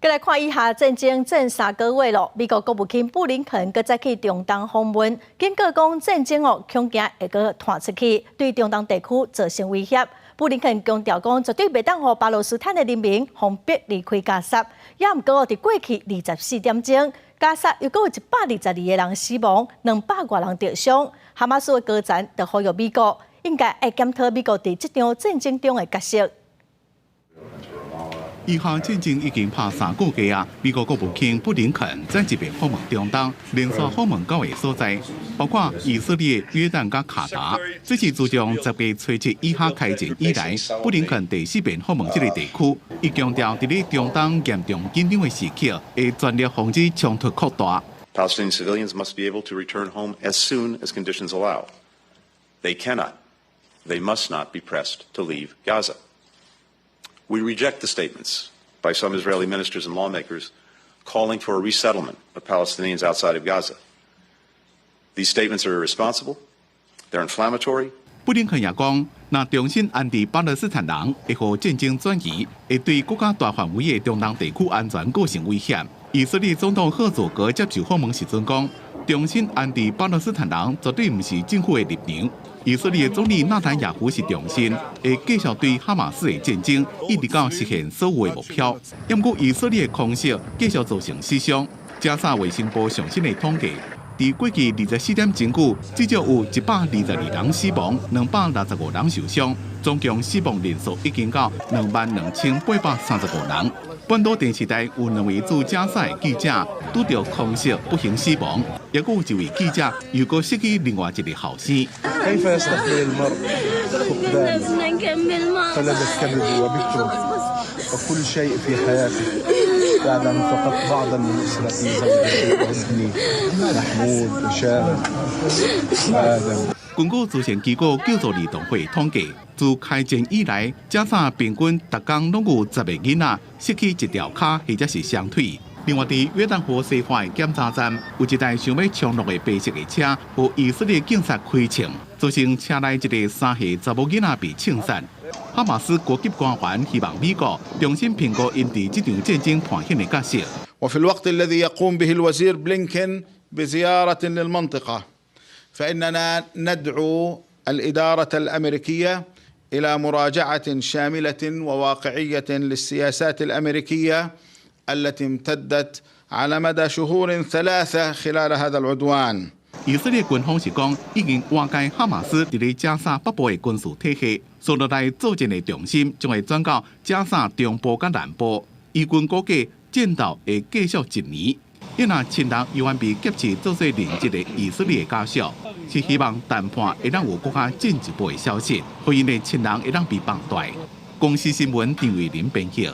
再来看以下战争正3个月咯，美国国务卿布林肯搁再去中东访问，警告讲战争恐惊会搁传出去，对中东地区造成威胁。布林肯强调讲，绝对袂当让巴勒斯坦的人民封闭离开加沙。也毋过，伫过去24点钟，加沙又搁有122个人死亡，200多人受伤。哈马斯的高层就呼吁美国应该要检讨美国伫这场战争中的角色。 以下战争已经拍3个月啊！美国国务卿布林肯再一遍访问中东，连续访问9个所在，包括以色列、约旦甲卡达。这是自从10月初7以下开战以来，布林肯第4遍访问这个地区。伊强调，伫咧中东严重紧张的时刻，会全力防止冲突扩大。Palestinian civilians must be able to return home as soon as conditions allow. They cannot, they must not be pressed to leave Gaza. We reject the statements by some Israeli ministers and lawmakers calling for a resettlement of Palestinians outside of Gaza. These statements are irresponsible, they're inflammatory. 布林肯也讲，若重新安置巴勒斯坦人，会互战争转移，会对国家大范围的中东地区安全构成威胁。以色列总统赫佐格接受访问时阵讲，重新安置巴勒斯坦人绝对毋是政府的立场。 以色列总理纳坦雅胡是重申，会继续对哈马斯的战争一直到实现所有的目标。不过，以色列的空袭继续造成死伤。加沙卫生部上新的统计，在过去24点钟久，至少有122人死亡，265人受伤，总共死亡人数已经到22835人。 本土电视台有2位驻加沙的记者拄到空袭不幸死亡，也有1位记者又搁失去另外一个后生。كيف يستقبل المرء فقدان فلذ الكبد وبكره وكل شيء في حياته بعد أن فقدت بعضا من أسرتي زوجتي وابني محمود هشام آدم。 根据之前机构救助儿童会统计，自开战以来，加沙平均每天拢有10个囡仔失去一条脚或者是双腿。另外，伫约旦河西岸的检查站，有一台想要冲落的白色的车，和以色列警察开枪，造成车内一个3岁查某囡仔被枪杀。哈马斯高级官员希望美国重新评估因伫这场战争扮演的角色。 وفي الوقت الذي يقوم به الوزير بلينكين بزيارة للمنطقة فإننا ندعو الإدارة الأمريكية إلى مراجعة شاملة وواقعية للسياسات الأمريكية التي امتدت على مدى شهور 3 خلال هذا العدوان. 以色列军方是讲，已经瓦解哈马斯伫咧加沙北部的军事体系，所落来作战的重心将会转到加沙中部甲南部。以军估计战斗会继续1年。因若亲人犹原被劫持做做连接的以色列家属，是希望谈判会让有更加进一步的消息，互因的亲人会让被放带。公司新闻张伟林编辑。